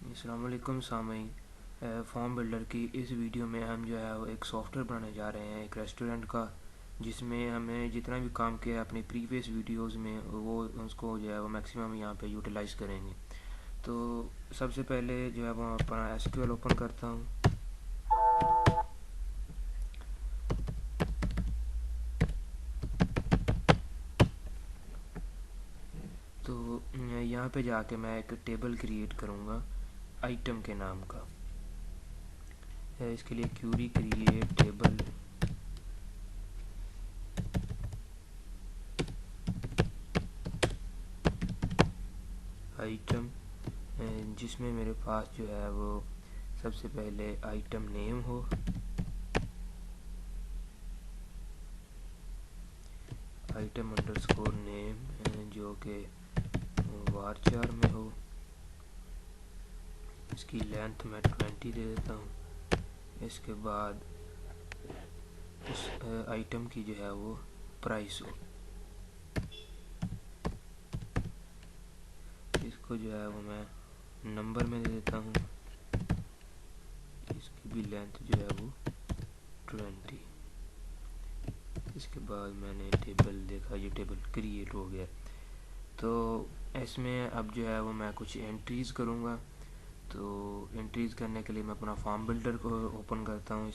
अस्सलाम वालेकुम सामीन। फॉर्म बिल्डर की इस वीडियो में हम जो है वो एक सॉफ्टवेयर बनाने जा रहे हैं एक रेस्टोरेंट का, जिसमें हमें जितना भी काम किया है अपनी प्रीवियस वीडियोस में वो उसको जो है वो मैक्सिमम यहाँ पे यूटिलाइज़ करेंगे। तो सबसे पहले जो है वो अपना एसक्यूएल ओपन करता हूँ। तो यहाँ पे जाके मैं एक टेबल क्रिएट करूँगा आइटम के नाम का। इसके लिए क्यूरी क्रिएट टेबल आइटम, जिसमें मेरे पास जो है वो सबसे पहले आइटम नेम हो, आइटम अंडरस्कोर नेम जो कि वारचार में हो। इसकी लेंथ मैं 20 दे देता हूँ। इसके बाद उस आइटम की जो है वो प्राइस हो। इसको जो है वो मैं नंबर में दे देता हूँ। इसकी भी लेंथ जो है वो 20। इसके बाद मैंने टेबल देखा, ये टेबल क्रिएट हो गया। तो इसमें अब जो है वो मैं कुछ एंट्रीज़ करूँगा। तो एंट्रीज़ करने के लिए मैं अपना फॉर्म बिल्डर को ओपन करता हूँ।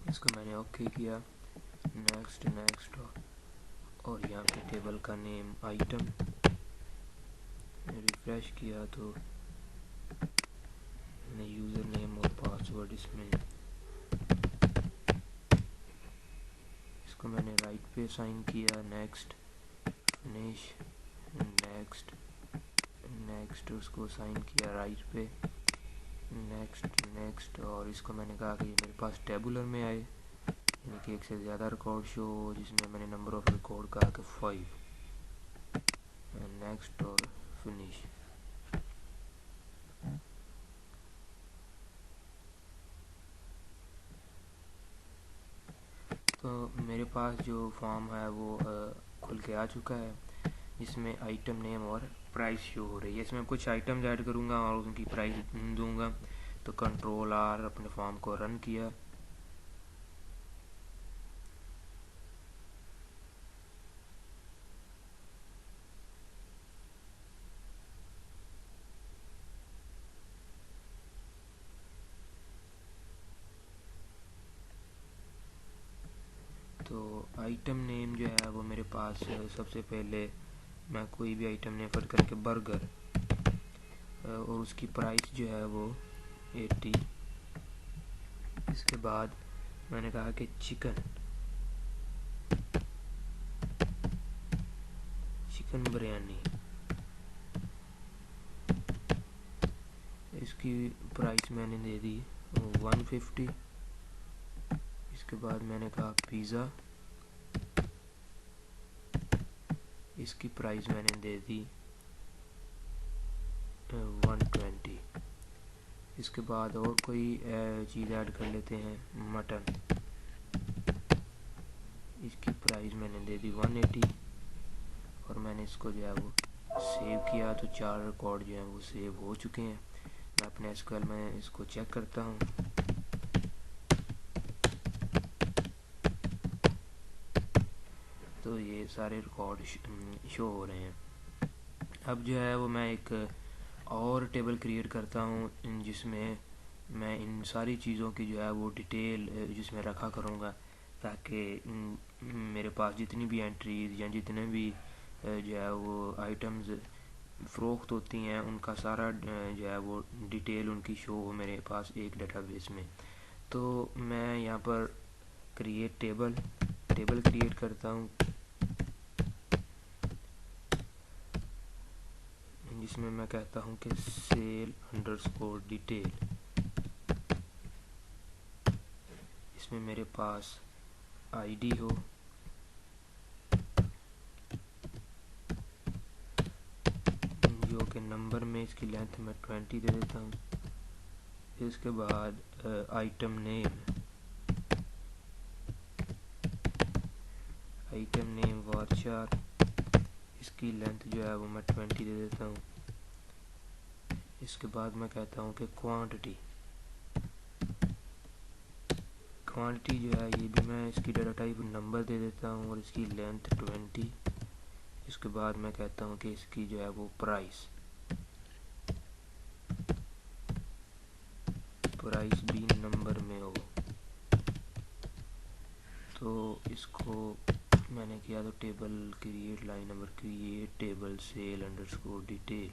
इसको मैंने ओके किया, नेक्स्ट नेक्स्ट, और यहाँ पे टेबल का नेम आइटम, रिफ्रेश किया तो मैंने यूज़र नेम और पासवर्ड इसमें, इसको मैंने राइट पे साइन किया, नेक्स्ट फिनिश, नेक्स्ट नेक्स्ट, उसको साइन किया राइट पे, नेक्स्ट नेक्स्ट। और इसको मैंने कहा कि ये मेरे पास टेबुलर में आए, यानी कि एक से ज़्यादा रिकॉर्ड शो हो, जिसमें मैंने नंबर ऑफ रिकॉर्ड कहा कि 5, नेक्स्ट और फिनिश। तो मेरे पास जो फॉर्म है वो खुल के आ चुका है, जिसमें आइटम नेम और प्राइस शो हो रही है। इसमें कुछ आइटम्स ऐड करूँगा और उनकी प्राइस दूंगा। तो कंट्रोल आर अपने फॉर्म को रन किया। तो आइटम नेम जो है वो मेरे पास सबसे पहले मैं कोई भी आइटम नेम फट करके बर्गर, और उसकी प्राइस जो है वो 80। इसके बाद मैंने कहा कि चिकन बिरयानी, इसकी प्राइस मैंने दे दी 150। इसके बाद मैंने कहा पिज़्ज़ा, इसकी प्राइस मैंने दे दी 120। इसके बाद और कोई चीज़ ऐड कर लेते हैं, मटन, इसकी प्राइस मैंने दे दी 180। और मैंने इसको जो है वो सेव किया। तो 4 रिकॉर्ड जो हैं वो सेव हो चुके हैं। मैं अपने एसक्यूएल में इसको चेक करता हूँ। तो ये सारे रिकॉर्ड शो हो रहे हैं। अब जो है वो मैं एक और टेबल क्रिएट करता हूँ, जिसमें मैं इन सारी चीज़ों की जो है वो डिटेल जिसमें रखा करूँगा, ताकि मेरे पास जितनी भी एंट्रीज या जितने भी जो है वो आइटम्स फ़रोख्त होती हैं उनका सारा जो है वो डिटेल उनकी शो हो मेरे पास एक डेटाबेस में। तो मैं यहाँ पर क्रिएट टेबल क्रिएट करता हूँ, जिसमें मैं कहता हूँ कि सेल अंडरस्कोर डिटेल। इसमें मेरे पास आईडी हो, जो कि नंबर में इसकी लेंथ मैं 20 दे देता हूँ। फिर इसके बाद आइटम नेम वारचार, इसकी लेंथ जो है वो मैं 20 दे देता हूँ। इसके बाद मैं कहता हूँ कि क्वांटिटी जो है ये भी मैं इसकी डाटा टाइप नंबर दे देता हूँ और इसकी लेंथ 20। इसके बाद मैं कहता हूँ कि इसकी जो है वो प्राइस भी नंबर में हो। तो इसको मैंने किया तो table create line number create table sale underscore detail.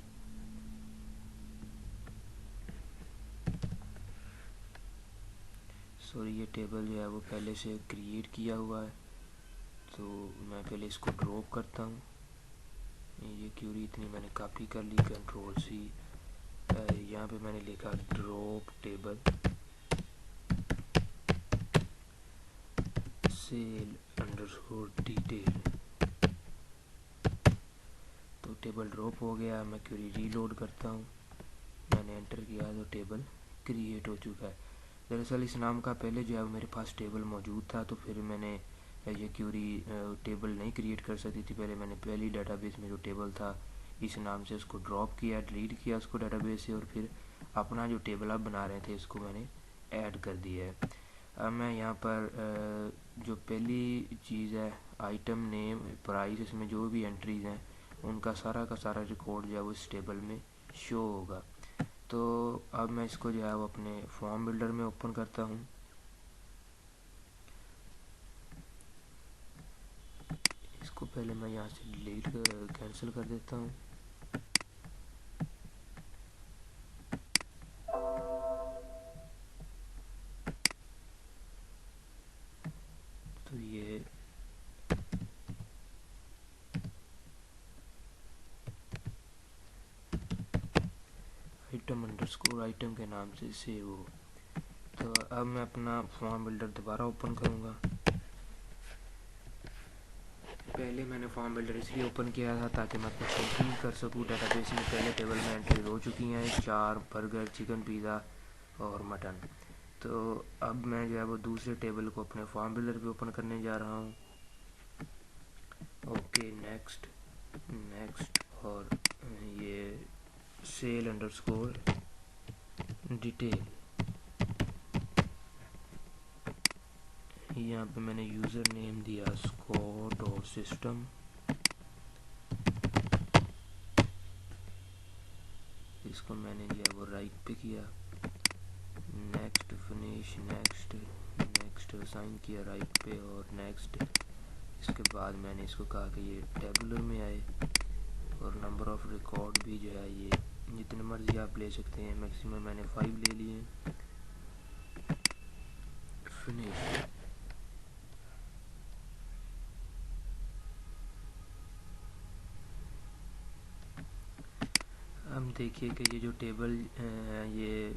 Sorry, ये टेबल जो है वो पहले से क्रिएट किया हुआ है, तो मैं पहले इसको ड्रॉप करता हूँ। ये क्यूरी इतनी मैंने कॉपी कर ली, कंट्रोल सी, यहाँ पे मैंने लिखा drop table sale underscore detail. तो टेबल ड्रॉप हो गया। मैं क्यूरी रीलोड करता हूँ, मैंने एंटर किया तो टेबल क्रिएट हो चुका है। दरअसल इस नाम का पहले जो है मेरे पास टेबल मौजूद था, तो फिर मैंने ये क्यूरी टेबल नहीं क्रिएट कर सकती थी। पहले मैंने पहली डाटाबेस में जो टेबल था इस नाम से उसको ड्रॉप किया, डिलीट किया उसको डाटाबेस से, और फिर अपना जो टेबल आप बना रहे थे इसको मैंने ऐड कर दिया है। अब मैं यहाँ पर जो पहली चीज़ है आइटम नेम प्राइस, इसमें जो भी एंट्रीज हैं उनका सारा का सारा रिकॉर्ड जो है वो इस टेबल में शो होगा। तो अब मैं इसको जो है वो अपने फॉर्म बिल्डर में ओपन करता हूँ। इसको पहले मैं यहाँ से डिलीट कैंसिल कर देता हूँ। तो ये आइटम अंडरस्कोर आइटम के नाम से सेव हो। तो अब मैं अपना फॉर्म बिल्डर दोबारा ओपन करूँगा। पहले मैंने फॉर्म बिल्डर इसलिए ओपन किया था ताकि मैं अपना चेकिंग कर सकूँ। डाटाबेस में पहले टेबल में एंट्रीज हो चुकी हैं 4 बर्गर, चिकन, पिज़्ज़ा और मटन। तो अब मैं जो है वो दूसरे टेबल को अपने फॉर्म बिल्डर पे ओपन करने जा रहा हूँ। ओके, नेक्स्ट और ये सेल अंडरस्कोर डिटेल, यहाँ पे मैंने यूज़र नेम दिया स्कॉट और सिस्टम। इसको मैंने जो है वो राइट पे किया, नेक्स्ट फिनिश, नेक्स्ट असाइन किया राइट पे और नेक्स्ट। इसके बाद मैंने इसको कहा कि ये टेबुलर में आए और नंबर ऑफ रिकॉर्ड भी जो है ये जितने मर्जी आप ले सकते हैं, मैक्सिमम मैंने 5 ले लिए। फिनिश। हम देखिए कि ये जो टेबल ये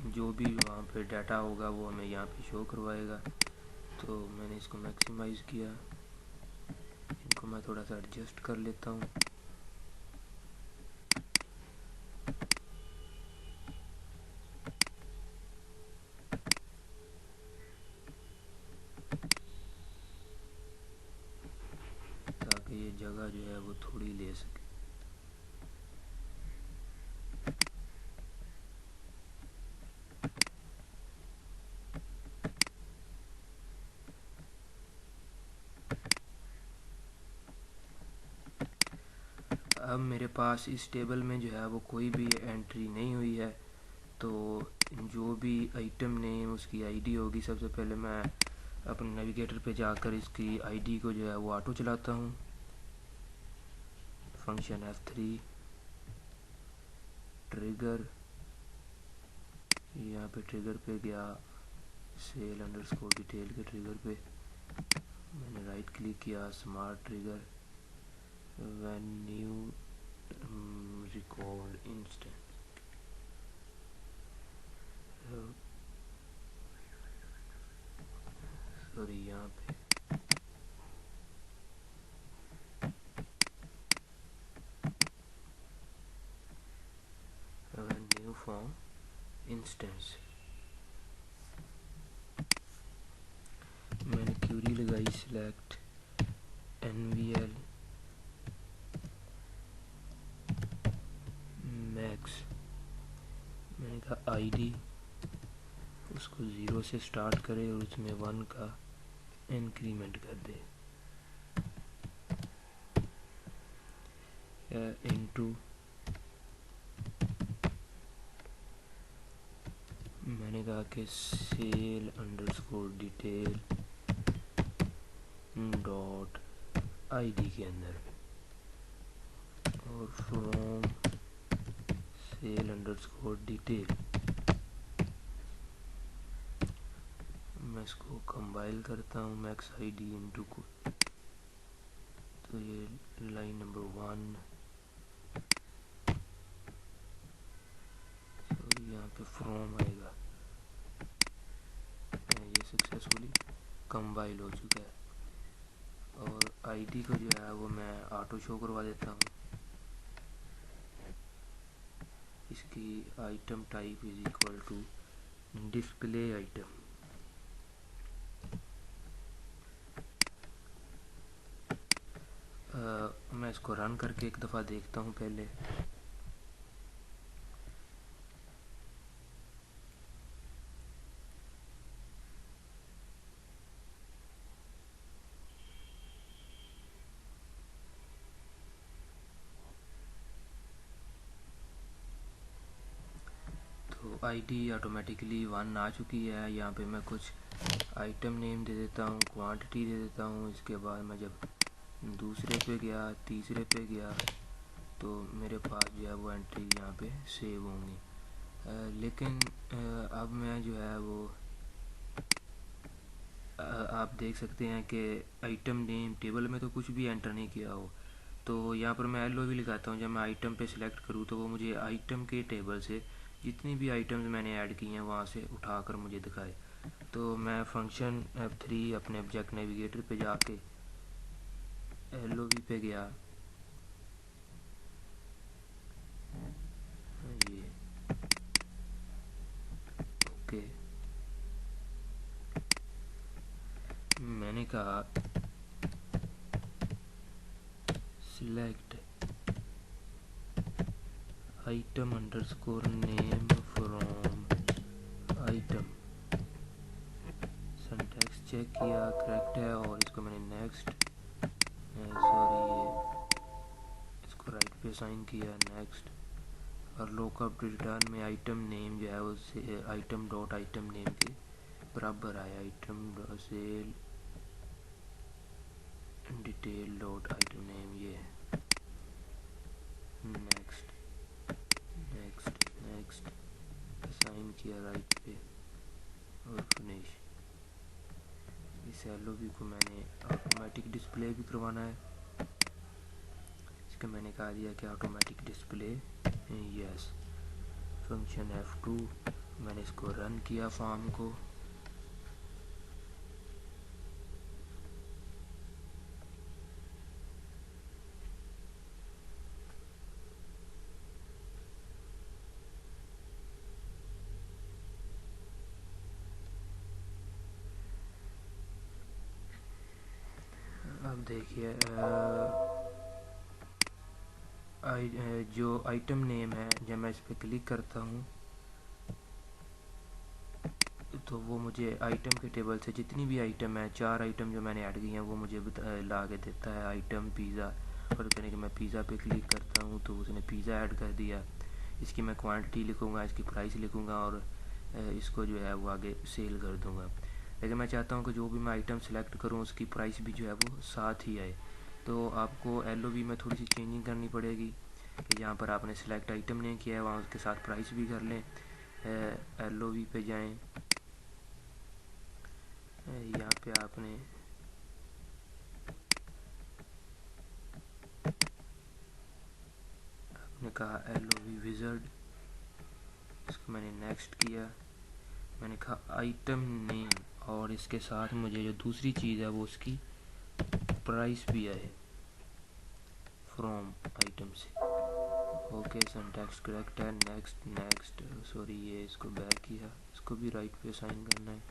जो भी वहाँ पे डाटा होगा वो हमें यहाँ पे शो करवाएगा। तो मैंने इसको मैक्सिमाइज़ किया, इनको मैं थोड़ा सा एडजस्ट कर लेता हूँ। ताकि ये जगह जो है वो थोड़ी ले सके। अब मेरे पास इस टेबल में जो है वो कोई भी एंट्री नहीं हुई है, तो जो भी आइटम नेम उसकी आईडी होगी। सबसे पहले मैं अपने नेविगेटर पे जाकर इसकी आईडी को जो है वो ऑटो चलाता हूँ। फंक्शन F3 ट्रिगर, यहाँ पे ट्रिगर पे गया सेल अंडरस्कोर डिटेल के ट्रिगर पे मैंने राइट क्लिक किया, smart trigger, when new record instant. Sorry, यहाँ पे फॉर्म इंस्टेंस। मैंने क्यूरी लगाई सिलेक्ट NVL मैक्स, मैंने कहा आईडी उसको 0 से स्टार्ट करे और उसमें 1 का इंक्रीमेंट कर दे, इनटू मैंने कहा कि sale underscore detail dot ID के अंदर, और फ्रॉम सेल अंडरस्कोर डिटेल। मैं इसको कंपाइल करता हूँ मैक्स आईडी इनटू को, तो ये लाइन नंबर 1, तो यहाँ पे फ्रॉम आएगा। ये सक्सेसफुली कंपाइल हो चुका है। और आईडी को जो है वो मैं ऑटो शो करवा देता हूँ। इसकी item type is equal to display item. मैं इसको रन करके एक दफ़ा देखता हूँ पहले। तो आईडी ऑटोमेटिकली 1 आ चुकी है। यहाँ पे मैं कुछ आइटम नेम दे देता हूँ, क्वांटिटी दे देता हूँ। इसके बाद मैं जब दूसरे पे गया, तीसरे पे गया, तो मेरे पास जो है वो एंट्री यहाँ पे सेव होंगी। लेकिन अब मैं जो है वो आप देख सकते हैं कि आइटम नेम टेबल में तो कुछ भी एंटर नहीं किया हो। तो यहाँ पर मैं LOV लगाता हूँ। जब मैं आइटम पे सिलेक्ट करूँ तो वो मुझे आइटम के टेबल से जितनी भी आइटम्स मैंने ऐड की हैं वहाँ से उठाकर मुझे दिखाए। तो मैं फंक्शन F3 अपने ऑब्जेक्ट नेविगेटर पे जाके LOV पे गया, ये ओके, मैंने कहा select item underscore name from item. Syntax check किया, करेक्ट है, और इसको मैंने नेक्स्ट, सॉरी इसको राइट पे साइन किया, नेक्स्ट। और लुकअप रिटर्न में आइटम नेम जो है उससे आइटम डॉट आइटम नेम के बराबर आया, item sale detail dot item name, ये है। नेक्स्ट नेक्स्ट नेक्स्ट, साइन किया राइट पे और फिनिश। इस LOV को मैंने ऑटोमेटिक डिस्प्ले भी करवाना है। इसका मैंने कहा दिया कि automatic display yes. Function F2, मैंने इसको रन किया फॉर्म को। अब देखिए जो आइटम नेम है, जब मैं इस पर क्लिक करता हूँ तो वो मुझे आइटम के टेबल से जितनी भी आइटम है, 4 आइटम जो मैंने ऐड की हैं वो मुझे ला के देता है। आइटम पिज़्ज़ा, और कहने कि मैं पिज़्ज़ा पे क्लिक करता हूँ तो उसने पिज़्ज़ा ऐड कर दिया। इसकी मैं क्वांटिटी लिखूँगा, इसकी प्राइस लिखूँगा और इसको जो है वो आगे सेल कर दूँगा। लेकिन मैं चाहता हूँ कि जो भी मैं आइटम सेलेक्ट करूँ उसकी प्राइस भी जो है वो साथ ही आए। तो आपको LOV में थोड़ी सी चेंजिंग करनी पड़ेगी कि यहाँ पर आपने सेलेक्ट आइटम नेम किया है, वहाँ उसके साथ प्राइस भी कर लें। LOV पे जाएँ, यहाँ पे आपने कहा LOV विज़र्ड, इसको मैंने नेक्स्ट किया। मैंने कहा आइटम नेम, और इसके साथ मुझे जो दूसरी चीज़ है वो उसकी प्राइस भी आए फ्रॉम आइटम से, और ओके सिंटैक्स करेक्ट है। नेक्स्ट नेक्स्ट, सॉरी ये इसको बैक किया, इसको भी राइट पे साइन करना है।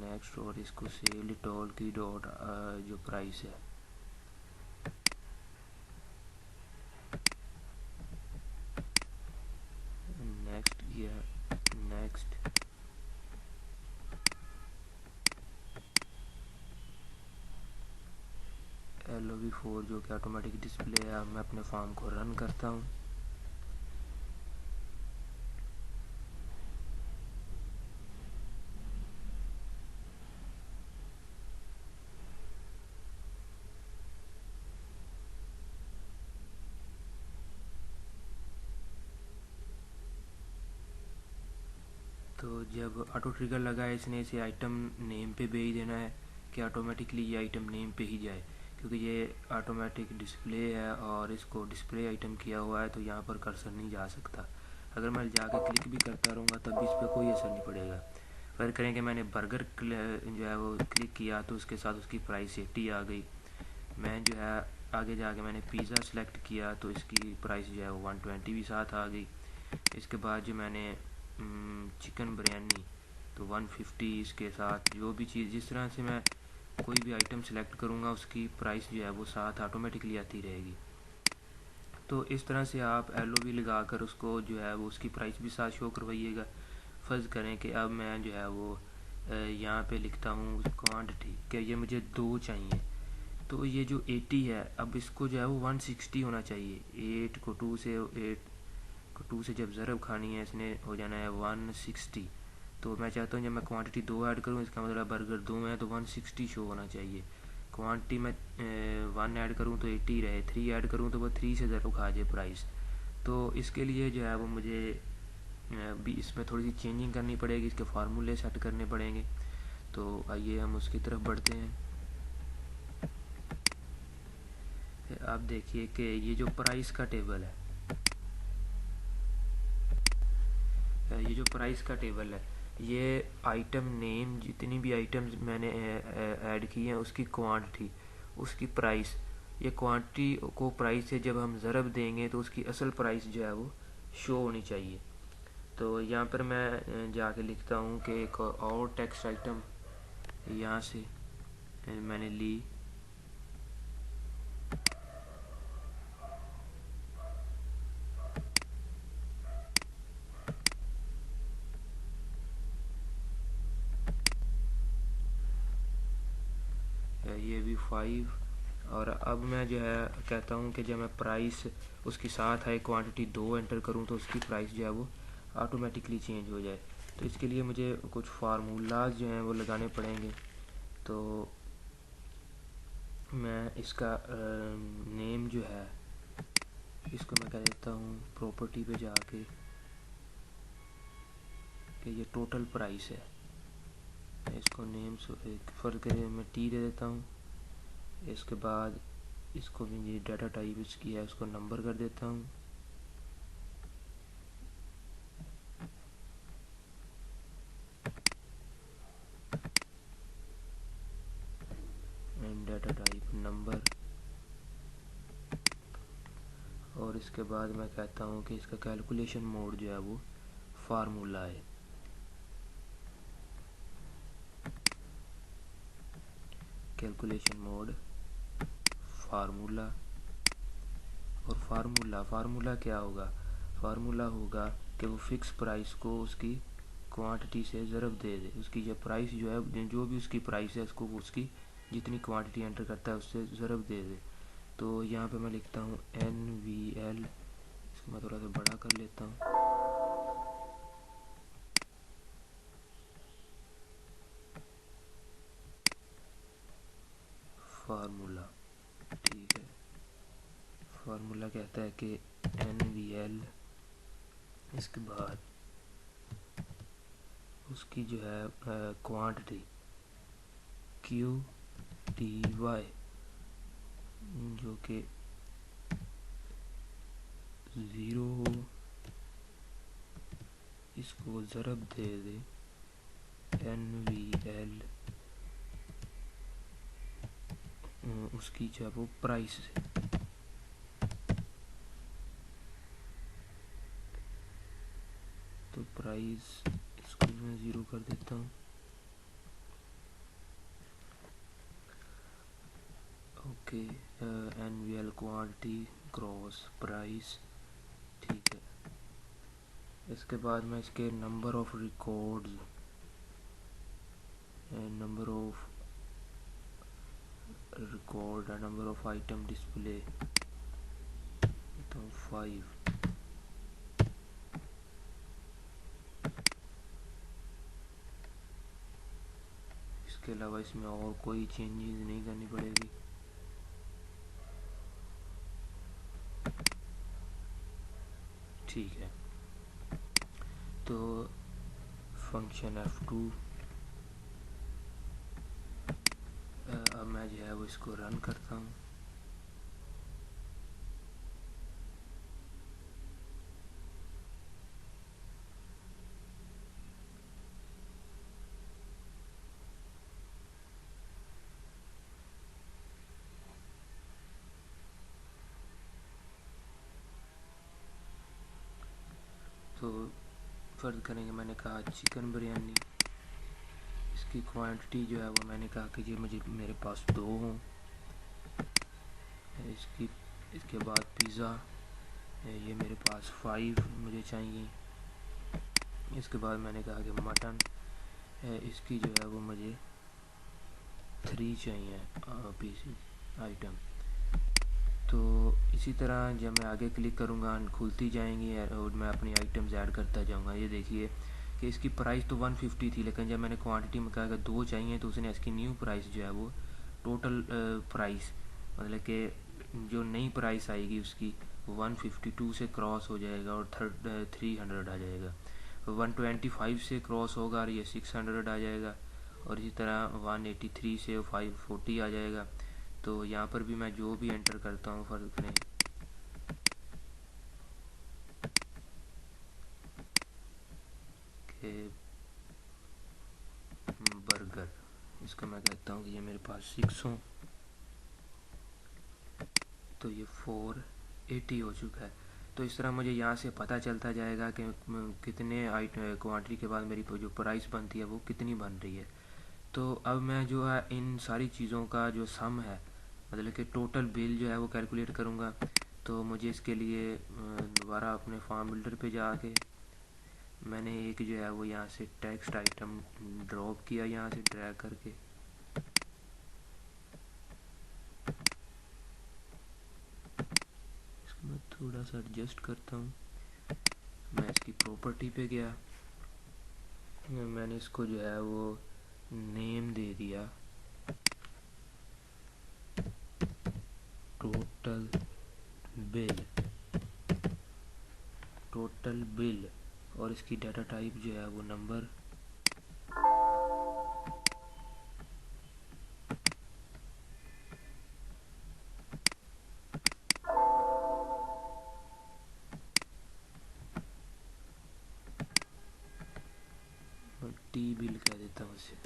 नेक्स्ट, और इसको सेव टोल की डॉट जो प्राइस है, नेक्स्ट किया। नेक्स्ट, LOV4 जो कि ऑटोमेटिक डिस्प्ले है। अब मैं अपने फॉर्म को रन करता हूँ। तो जब ऑटो ट्रिगर लगा है, इसने इसे आइटम नेम पे भेज देना है कि ऑटोमेटिकली ये आइटम नेम पे ही जाए, क्योंकि ये ऑटोमेटिक डिस्प्ले है और इसको डिस्प्ले आइटम किया हुआ है, तो यहाँ पर कर्सर नहीं जा सकता। अगर मैं जाके क्लिक भी करता रहूँगा तब भी इस पर कोई असर नहीं पड़ेगा। फिर करें कि मैंने बर्गर जो है वो क्लिक किया तो उसके साथ उसकी प्राइस 80 आ गई। मैं जो है आगे जाके मैंने पिज़्ज़ा सेलेक्ट किया तो इसकी प्राइस जो है वो 120 भी साथ आ गई। इसके बाद जो मैंने चिकन बिरयानी तो 150, इसके साथ जो भी चीज़, जिस तरह से मैं कोई भी आइटम सेलेक्ट करूँगा उसकी प्राइस जो है वो साथ ऑटोमेटिकली आती रहेगी। तो इस तरह से आप LOV लगा कर उसको जो है वो उसकी प्राइस भी साथ शो करवाइएगा। फ़र्ज़ करें कि अब मैं जो है वो यहाँ पे लिखता हूँ क्वांटिटी कि ये मुझे 2 चाहिए, तो ये जो 80 है अब इसको जो है वो 160 होना चाहिए। 8 को 2 से 8 को 2 से जब ज़रब खानी है इसने हो जाना है 160। तो मैं चाहता हूँ जब मैं क्वांटिटी 2 ऐड करूँ, इसका मतलब बर्गर 2 है तो 160 शो होना चाहिए। क्वांटिटी में 1 ऐड करूँ तो 80 रहे, 3 ऐड करूँ तो वो 3 से ज़रब खा जाए प्राइस। तो इसके लिए जो है वो मुझे भी इसमें थोड़ी सी चेंजिंग करनी पड़ेगी, इसके फार्मूले सेट करने पड़ेंगे। तो आइए हम उसकी तरफ बढ़ते हैं। आप देखिए कि ये जो प्राइस का टेबल है, ये जो प्राइस का टेबल है, ये आइटम नेम, जितनी भी आइटम्स मैंने ऐड की हैं उसकी क्वांटिटी, उसकी प्राइस, ये क्वांटिटी को प्राइस से जब हम ज़रब देंगे तो उसकी असल प्राइस जो है वो शो होनी चाहिए। तो यहाँ पर मैं जाके लिखता हूँ कि एक और टेक्स्ट आइटम यहाँ से मैंने ली। ये भी 5। और अब मैं जो है कहता हूँ कि जब मैं प्राइस उसके साथ है क्वांटिटी 2 एंटर करूँ तो उसकी प्राइस जो है वो ऑटोमेटिकली चेंज हो जाए। तो इसके लिए मुझे कुछ फार्मूलाज जो हैं वो लगाने पड़ेंगे। तो मैं इसका नेम जो है इसको मैं कह देता हूँ प्रॉपर्टी पे जाके कि ये टोटल प्राइस है। इसको नेम फ़र्ज करें मैं T दे देता हूँ। इसके बाद इसको भी डाटा टाइप इसकी है उसको नंबर कर देता हूँ। डाटा टाइप नंबर, और इसके बाद मैं कहता हूँ कि इसका कैलकुलेशन मोड जो है वो फार्मूला है। कैलकुलेशन मोड फार्मूला, और फार्मूला क्या होगा? फार्मूला होगा कि वो फिक्स प्राइस को उसकी क्वांटिटी से ज़रब दे दे, उसकी जो प्राइस जो है, जो भी उसकी प्राइस है उसको उसकी जितनी क्वांटिटी एंटर करता है उससे ज़रब दे दे। तो यहाँ पे मैं लिखता हूँ NVL, इसको मैं थोड़ा सा बड़ा कर लेता हूँ। फार्मूला, ठीक है। फार्मूला कहता है कि NVL, इसके बाद उसकी जो है क्वांटिटी QTY जो कि 0 हो, इसको ज़रब दे दे NVL उसकी जो है वो प्राइस से। प्राइस इसको मैं 0 कर देता हूँ। Okay, NVL quantity cross price, ठीक है। इसके बाद मैं इसके number of records, number of record, number of item display तो 5। इसके अलावा इसमें और कोई चेंजेस नहीं करनी पड़ेगी। ठीक है, तो फंक्शन F2 अब मैं जो है वो इसको रन करता हूँ। तो फ़र्ज़ करेंगे, मैंने कहा चिकन बिरयानी, इसकी क्वांटिटी जो है वो मैंने कहा कि ये मुझे मेरे पास 2 हों। इसके बाद पिज़्ज़ा, ये मेरे पास 5 मुझे चाहिए। इसके बाद मैंने कहा कि मटन, इसकी जो है वो मुझे 3 चाहिए पीस आइटम। तो इसी तरह जब मैं आगे क्लिक करूँगा खुलती जाएंगी और मैं अपनी आइटम्स ऐड करता जाऊँगा। ये देखिए कि इसकी प्राइस तो 150 थी, लेकिन जब मैंने क्वांटिटी में कहा कि 2 चाहिए तो उसने इसकी न्यू प्राइस जो है वो टोटल प्राइस, मतलब कि जो नई प्राइस आएगी उसकी 152 से क्रॉस हो जाएगा और 300 आ जाएगा। 125 से क्रॉस होगा और ये 600 आ जाएगा, और इसी तरह 183 से 540 आ जाएगा। तो यहाँ पर भी मैं जो भी एंटर करता हूँ, फ़र्ज़ करें कि बर्गर, इसको मैं कहता हूँ कि ये मेरे पास 6 हो, तो ये 480 हो चुका है। तो इस तरह मुझे यहाँ से पता चलता जाएगा कि कितने क्वांटिटी के बाद मेरी जो प्राइस बनती है वो कितनी बन रही है। तो अब मैं जो है इन सारी चीज़ों का जो सम है, मतलब कि टोटल बिल जो है वो कैलकुलेट करूँगा। तो मुझे इसके लिए दोबारा अपने फार्म बिल्डर पे जाके मैंने एक जो है वो यहाँ से टेक्स्ट आइटम ड्रॉप किया, यहाँ से ड्रैग करके। इसको मैं थोड़ा सा एडजस्ट करता हूँ। मैं इसकी प्रॉपर्टी पे गया, मैंने इसको जो है वो नेम दे दिया टोटल बिल, टोटल बिल, और इसकी डाटा टाइप जो है वो नंबर। और टी बिल कह देता हूँ उसे।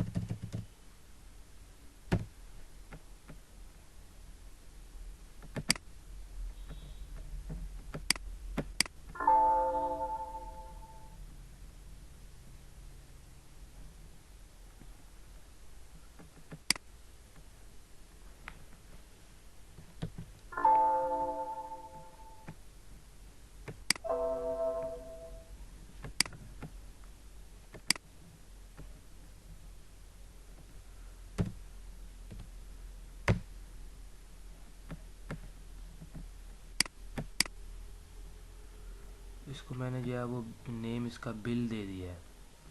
इसको मैंने जो है वो नेम इसका बिल दे दिया है,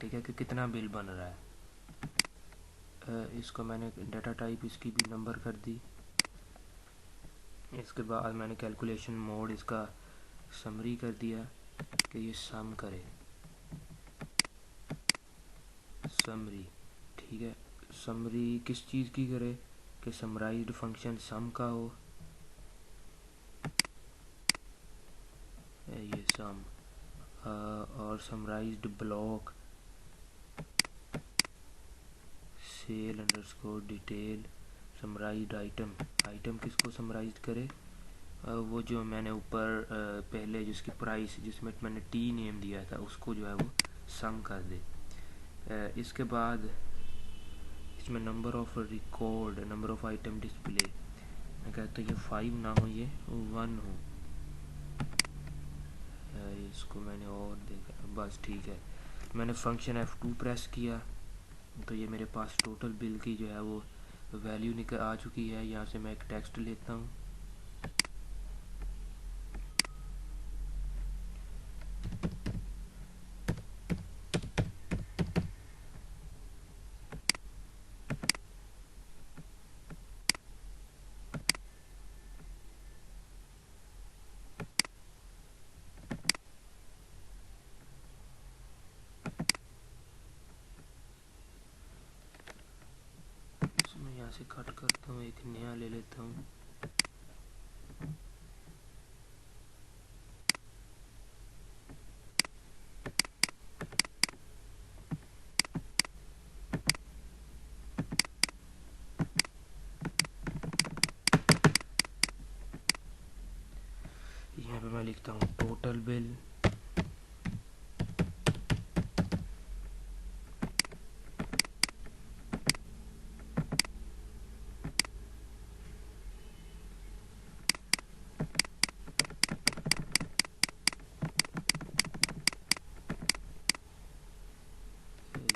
ठीक है, कि कितना बिल बन रहा है। इसको मैंने डाटा टाइप इसकी भी नंबर कर दी। इसके बाद मैंने कैलकुलेशन मोड इसका समरी कर दिया कि ये सम करे, समरी, ठीक है। समरी किस चीज़ की करे, कि समराइज्ड फंक्शन सम का हो, ये सम, और summarized block sale underscore detail, summarized item, item किसको समराइज्ड करे, वो जो मैंने ऊपर पहले जिसकी प्राइस जिसमें मैंने टी नेम दिया था उसको जो है वो सम कर दे। इसके बाद इसमें number of record, number of item display, मैं कहता हूँ ये 5 ना हो, ये 1 हो। इसको मैंने और देखा, बस ठीक है। मैंने फंक्शन F2 प्रेस किया तो ये मेरे पास टोटल बिल की जो है वो वैल्यू निकल आ चुकी है। यहाँ से मैं एक टेक्स्ट लेता हूँ, इसमें यहाँ से कट करता हूँ, एक नया ले लेता हूँ। यहाँ पे मैं लिखता हूँ टोटल बिल,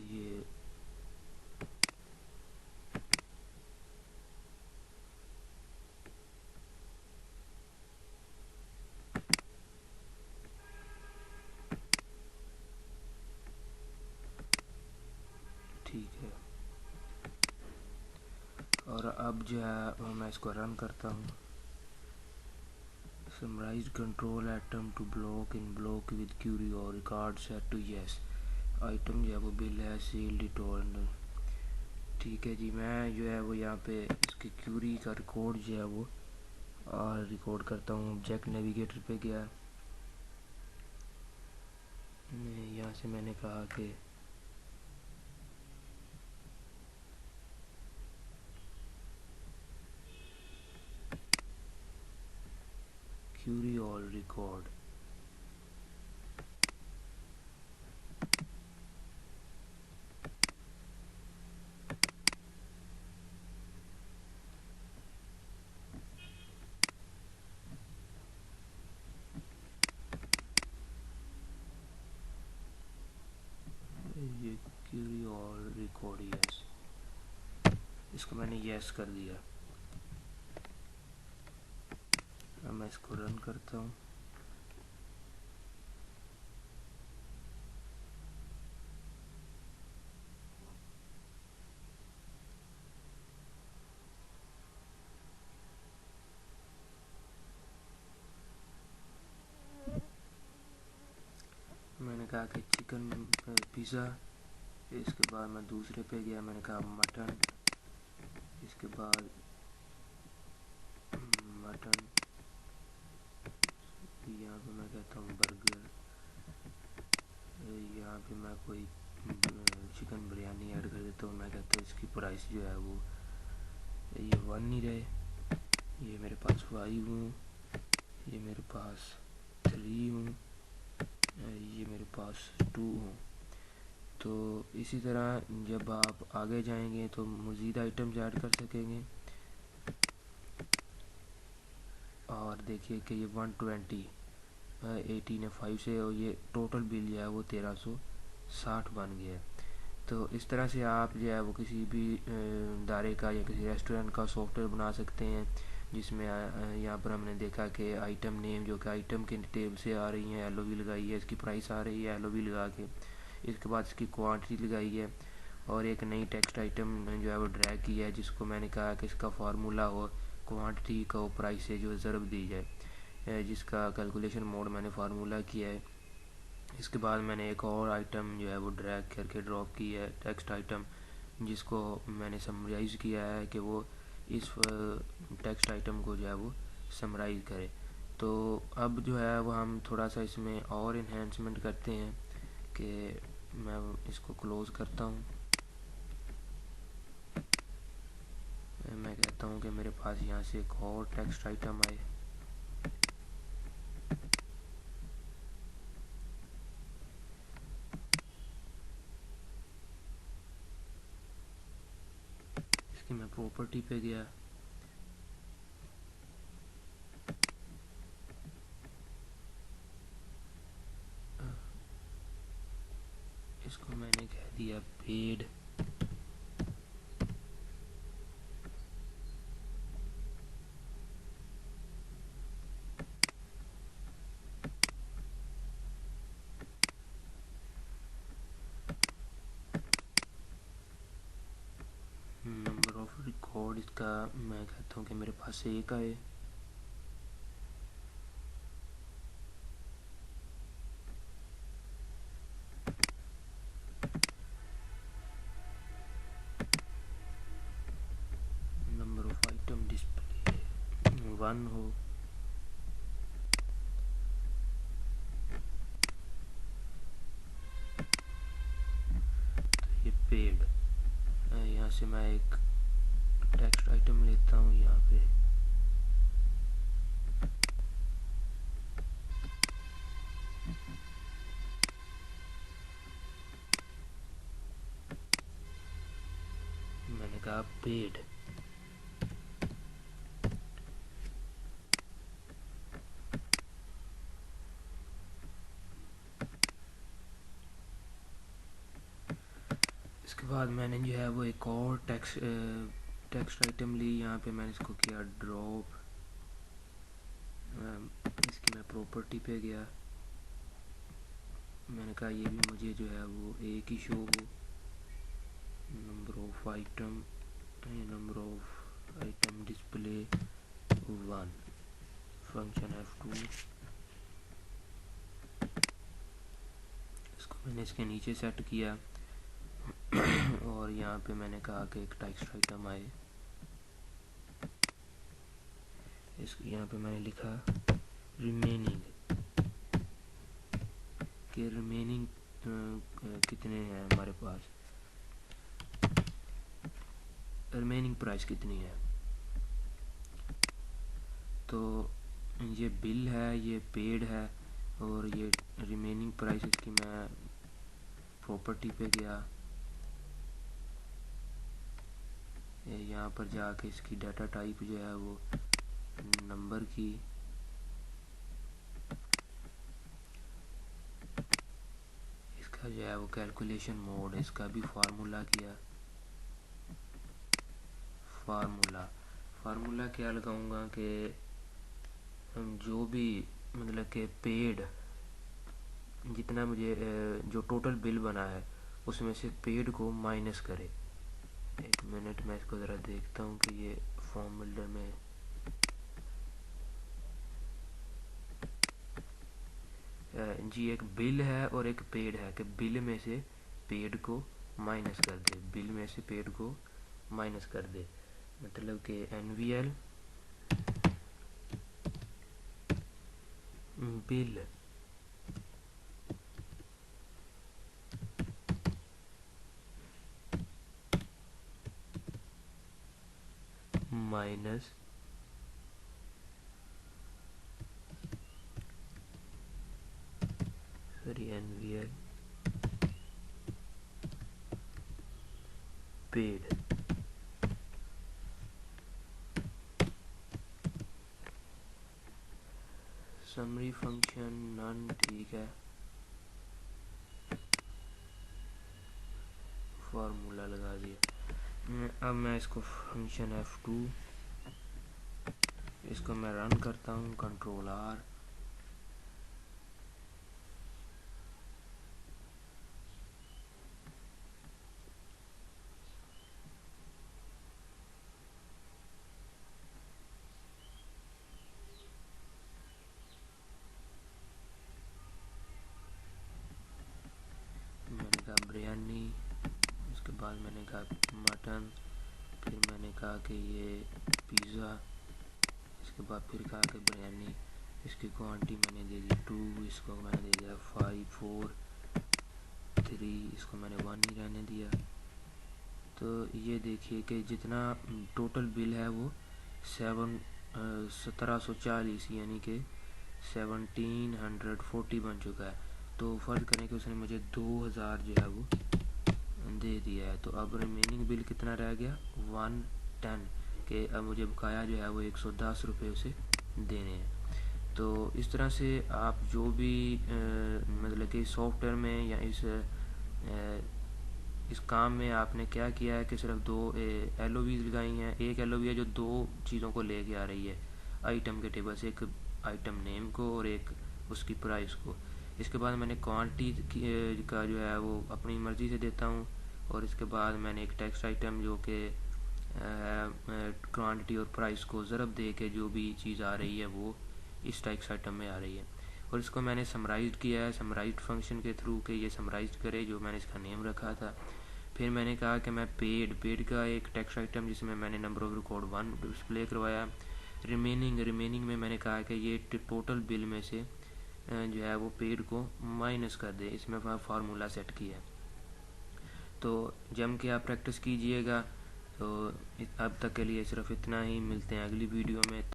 ये ठीक है। और अब जो है मैं इसको रन करता हूँ। Summarise control item to block in block with query और record set to yes. Item जो है वो बिल है, सेल रिटर्न। ठीक है जी, मैं जो है वो यहाँ पे इसकी क्यूरी का रिकॉर्ड जो है वो और रिकॉर्ड करता हूँ। ऑब्जेक्ट नेविगेटर पे गया, यहाँ से मैंने कहा कि क्यूरी और रिकॉर्ड, ये क्यूरी और रिकॉर्ड यस, इसको मैंने यस कर दिया। अब मैं इसको रन करता हूँ। मैंने कहा कि चिकन पिज़्ज़ा, इसके बाद मैं दूसरे पे गया, मैंने कहा मटन, इसके बाद मटन, यहाँ पे मैं कहता हूँ बर्गर, यहाँ पे मैं कोई चिकन बिरयानी ऐड कर देता हूँ। मैं कहता हूँ इसकी प्राइस जो है वो ये 1 ही रहे। ये मेरे पास 5 हूँ, ये मेरे पास 3 हूँ, ये मेरे पास 2 हूँ। तो इसी तरह जब आप आगे जाएंगे तो मज़ीद आइटम्स ऐड कर सकेंगे। और देखिए कि ये 120 18 है 5 से, और ये टोटल बिल जो है वो 1360 बन गया है। तो इस तरह से आप जो है वो किसी भी दायरे का या किसी रेस्टोरेंट का सॉफ्टवेयर बना सकते हैं, जिसमें यहाँ पर हमने देखा कि आइटम नेम जो कि आइटम के टेबल से आ रही है, एलओवी लगाई है, इसकी प्राइस आ रही है एलओवी लगा के, इसके बाद इसकी क्वांटिटी लगाई है, और एक नई टेक्स्ट आइटम जो है वो ड्रैग की है, जिसको मैंने कहा कि इसका फार्मूला हो क्वांटिटी का प्राइस से जो ज़रब दी जाए, जिसका कैलकुलेशन मोड मैंने फार्मूला किया है। इसके बाद मैंने एक और आइटम जो है वो ड्रैग करके ड्रॉप की है, टेक्स्ट आइटम, जिसको मैंने समराइज़ किया है कि वो इस टेक्स्ट आइटम को जो है वो समराइज़ करे। तो अब जो है वो हम थोड़ा सा इसमें और इन्हेंसमेंट करते हैं कि मैं इसको क्लोज़ करता हूँ। मैं कहता हूँ कि मेरे पास यहाँ से एक और टेक्स्ट आइटम आए, इसकी मैं प्रॉपर्टी पे गया, इसको मैंने कह दिया पेड। नंबर ऑफ रिकॉर्ड इसका मैं कहता हूँ कि मेरे पास एक आए। नंबर ऑफ आइटम डिस्प्ले 1 हो। तो ये पेड। यहाँ से मैं एक टेक्स्ट आइटम लेता हूँ यहाँ पे, मैंने कहा पेड। इसके बाद मैंने जो है वो एक और टेक्स्ट आइटम ली, यहाँ पे मैंने इसको किया ड्रॉप। इसकी मैं प्रॉपर्टी पे गया, मैंने कहा ये भी मुझे जो है वो एक ही शो हो। Number of item, number of item display 1, function F2। इसको मैंने इसके नीचे सेट किया और यहाँ पे मैंने कहा कि एक टेक्स्ट आइटम आए। इसको यहाँ पे मैंने लिखा रिमेनिंग, कि रिमेनिंग कितने हैं हमारे पास, रिमेनिंग प्राइस कितनी है। तो ये बिल है, ये पेड है, और ये रिमेनिंग प्राइस। इसकी मैं प्रॉपर्टी पे गया, यहाँ पर जाके इसकी डाटा टाइप जो है वो नंबर की, इसका जो है वो कैलकुलेशन मोड, इसका भी फार्मूला किया। फार्मूला क्या लगाऊंगा कि जो भी मतलब कि पेड, जितना मुझे जो टोटल बिल बना है उसमें से पेड को माइनस करे। एक मिनट मैं इसको ज़रा देखता हूँ कि ये फॉर्म बिल्डर में जी एक बिल है और एक पेड है, कि बिल में से पेड को माइनस कर दे, बिल में से पेड को माइनस कर दे। मतलब कि NVL bill minus NVL paid. Summary function none, ठीक है। फार्मूला लगा दिया। अब मैं इसको फंक्शन F2, इसको मैं रन करता हूँ, कंट्रोल R। मैंने कहा बिरयानी, उसके बाद मैंने कहा मटन, फिर मैंने कहा कि ये पिज़्ज़ा, इसके बाद फिर कहा कि बिरयानी। इसकी क्वांटिटी मैंने दे दी 2, इसको मैंने दे दिया 5, 4, 3, इसको मैंने 1 ही रहने दिया। तो ये देखिए कि जितना टोटल बिल है वो 1740 यानी कि 1740 बन चुका है। तो फ़र्ज़ करें कि उसने मुझे 2000 जो है वो दे दिया है। तो अब रिमेनिंग बिल कितना रह गया, 10 के अब मुझे बकाया जो है वो 110 रुपये उसे देने हैं। तो इस तरह से आप जो भी मतलब कि सॉफ्टवेयर में या इस काम में आपने क्या किया है कि सिर्फ दो LOVs लगाई हैं। एक LOV है जो दो चीज़ों को लेके आ रही है आइटम के टेबल से, एक आइटम नेम को और एक उसकी प्राइस को। इसके बाद मैंने क्वांटिटी का जो है वो अपनी मर्ज़ी से देता हूँ, और इसके बाद मैंने एक टेक्स्ट आइटम जो कि क्वांटिटी और प्राइस को ज़रब दे के जो भी चीज़ आ रही है वो इस टेक्स्ट आइटम में आ रही है, और इसको मैंने समराइज़ किया है समराइज़ फंक्शन के थ्रू कि ये समराइज़ करे जो मैंने इसका नेम रखा था। फिर मैंने कहा कि मैं पेड का एक टेक्स्ट आइटम जिसमें मैंने नंबर ऑफ रिकॉर्ड 1 डिस्प्ले करवाया। रिमेनिंग में मैंने कहा कि ये टोटल बिल में से जो है वो पेड को माइनस कर दे, इसमें फार्मूला सेट किया। तो जम के आप प्रैक्टिस कीजिएगा। तो अब तक के लिए सिर्फ इतना ही, मिलते हैं अगली वीडियो में।